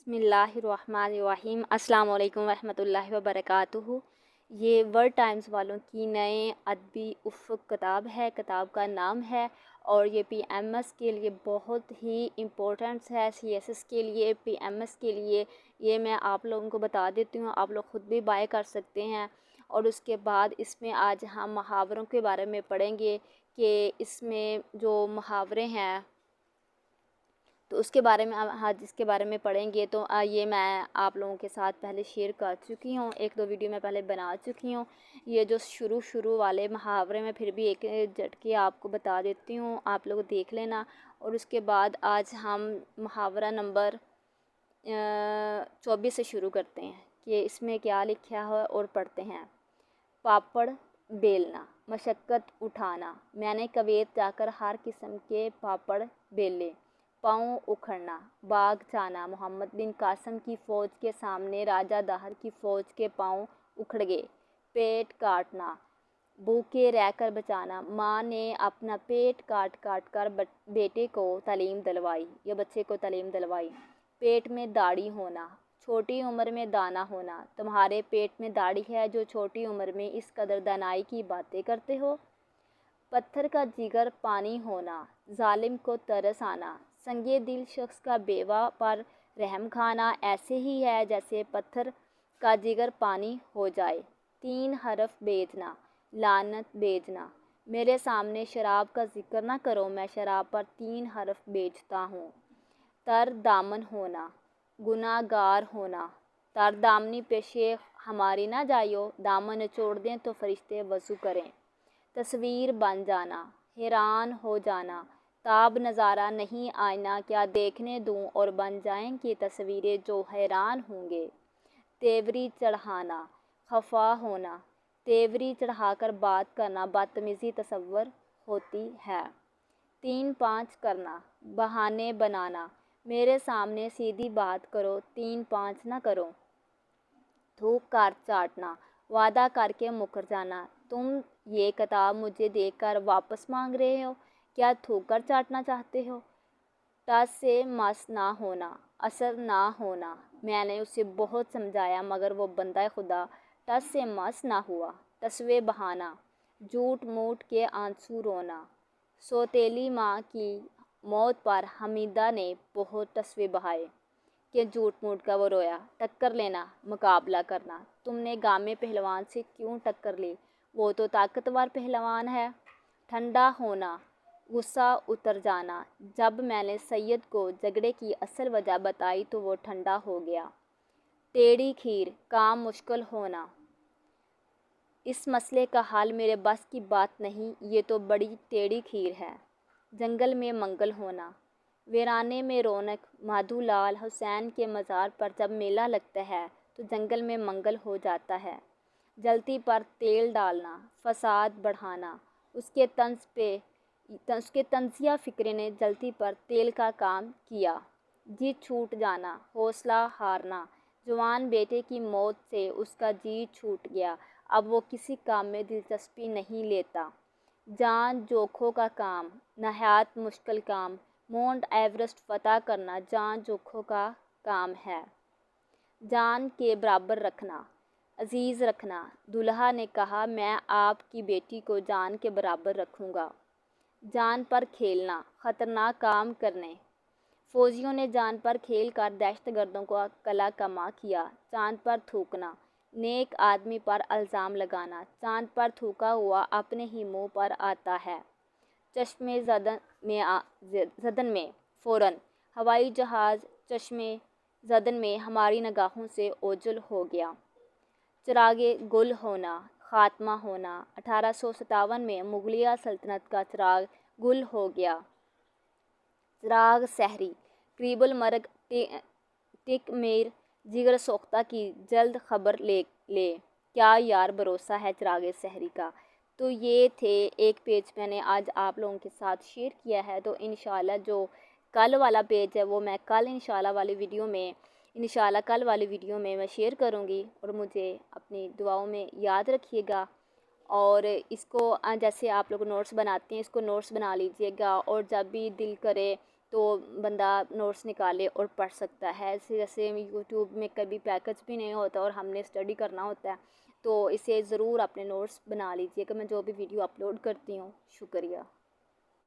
बिस्मिल्लाहिर्रहमानिर्रहीम। अस्सलाम वालेकुम रहमतुल्लाहि व बरकातुहू। ये वर्ड टाइम्स वालों की नए अदबी उफ़्क़ किताब है। किताब का नाम है और ये पीएमएस के लिए बहुत ही इम्पोर्टेंट है। सीएसएस के लिए, पीएमएस के लिए ये मैं आप लोगों को बता देती हूँ। आप लोग ख़ुद भी बाय कर सकते हैं। और उसके बाद इसमें आज हम मुहावरों के बारे में पढ़ेंगे कि इसमें जो मुहावरे हैं तो उसके बारे में आज इसके बारे में पढ़ेंगे। तो ये मैं आप लोगों के साथ पहले शेयर कर चुकी हूँ, एक दो वीडियो मैं पहले बना चुकी हूँ। ये जो शुरू वाले मुहावरे में फिर भी एक झटके आपको बता देती हूँ, आप लोग देख लेना। और उसके बाद आज हम मुहावरा नंबर 24 से शुरू करते हैं कि इसमें क्या लिखा है और पढ़ते हैं। पापड़ बेलना, मशक्क़त उठाना, मैंने कुवैत जाकर हर किस्म के पापड़ बेले। पाँव उखड़ना, बाग जाना, मोहम्मद बिन कासिम की फ़ौज के सामने राजा दाहर की फ़ौज के पाँव उखड़ गए। पेट काटना, भूखे रहकर बचाना, माँ ने अपना पेट काट काट कर बेटे को तालीम दिलवाई या बच्चे को तालीम दिलवाई। पेट में दाढ़ी होना, छोटी उम्र में दाना होना, तुम्हारे पेट में दाढ़ी है जो छोटी उम्र में इस कदर दानाई की बातें करते हो। पत्थर का जिगर पानी होना, जालिम को तरस आना, संगे दिल शख्स का बेवा पर रहम खाना ऐसे ही है जैसे पत्थर का जिगर पानी हो जाए। 3 हरफ बेचना, लानत बेचना, मेरे सामने शराब का जिक्र ना करो, मैं शराब पर 3 हरफ बेचता हूँ। तर दामन होना, गुनाहगार होना, तर दामनी पेशे हमारी ना जाइयो, दामन निचोड़ दें तो फरिश्ते वज़ू करें। तस्वीर बन जाना, हैरान हो जाना, ताब नज़ारा नहीं आईना, क्या देखने दूँ और बन जाएंगी तस्वीरें जो हैरान होंगे। तेवरी चढ़ाना, खफा होना, तेवरी चढ़ाकर बात करना बदतमीज़ी तस्वर होती है। 3-5 करना, बहाने बनाना, मेरे सामने सीधी बात करो, 3-5 ना करो। थूक कर चाटना, वादा करके मुकर जाना, तुम ये किताब मुझे देकर वापस मांग रहे हो, क्या थूक कर चाटना चाहते हो। टस से मस ना होना, असर ना होना, मैंने उसे बहुत समझाया मगर वो बंदा खुदा टस से मस ना हुआ। तस्वे बहाना, झूठ मूठ के आंसू रोना, सौतेली माँ की मौत पर हमीदा ने बहुत तस्वे बहाए कि झूठ मूठ का वो रोया। टक्कर लेना, मुकाबला करना, तुमने गामे पहलवान से क्यों टक्कर ली, वो तो ताकतवर पहलवान है। ठंडा होना, गुस्सा उतर जाना, जब मैंने सैयद को झगड़े की असल वजह बताई तो वो ठंडा हो गया। टेढ़ी खीर, काम मुश्किल होना, इस मसले का हल मेरे बस की बात नहीं, ये तो बड़ी टेढ़ी खीर है। जंगल में मंगल होना, वीराने में रौनक, माधोलाल हुसैन के मज़ार पर जब मेला लगता है तो जंगल में मंगल हो जाता है। जलती पर तेल डालना, फसाद बढ़ाना, उसके तंज़िया फ़िक्र ने जलती पर तेल का काम किया। जी छूट जाना, हौसला हारना, जवान बेटे की मौत से उसका जी छूट गया, अब वो किसी काम में दिलचस्पी नहीं लेता। जान जोखों का काम, नहायत मुश्किल काम, माउंट एवरेस्ट फ़तह करना जान जोखों का काम है। जान के बराबर रखना, अजीज़ रखना, दुल्हा ने कहा मैं आपकी बेटी को जान के बराबर रखूँगा। जान पर खेलना, ख़तरनाक काम करने, फ़ौजियों ने जान पर खेल कर दहशतगर्दों को कला कमा किया। चाँद पर थूकना, नेक आदमी पर इल्ज़ाम लगाना, चाँद पर थूका हुआ अपने ही मुँह पर आता है। चश्मे ज़दन में फ़ौरन, हवाई जहाज़ चश्मे ज़दन में हमारी निगाहों से ओझल हो गया। चिरागे गुल होना, ख़ात्मा होना, 1857 में मुग़लिया सल्तनत का चिराग गुल हो गया। चिराग सहरी, करीबुल मर्ग टिक मेर जिगर सोख्ता की जल्द खबर ले, क्या यार भरोसा है चिराग सहरी का। तो ये थे एक पेज मैंने आज आप लोगों के साथ शेयर किया है। तो इंशाल्लाह जो कल वाला पेज है वो मैं कल इंशाल्लाह वाली वीडियो में मैं शेयर करूँगी। और मुझे अपनी दुआओं में याद रखिएगा। और इसको जैसे आप लोग नोट्स बनाते हैं, इसको नोट्स बना लीजिएगा। और जब भी दिल करे تو بندہ نوٹس نکالے اور پڑھ سکتا ہے. جیسے یوٹیوب میں کبھی پیکج بھی نہیں ہوتا اور ہم نے اسٹڈی کرنا ہوتا ہے تو اسے ضرور اپنے نوٹس بنا لیجیے کہ میں جو بھی ویڈیو اپلوڈ کرتی ہوں. شکریہ.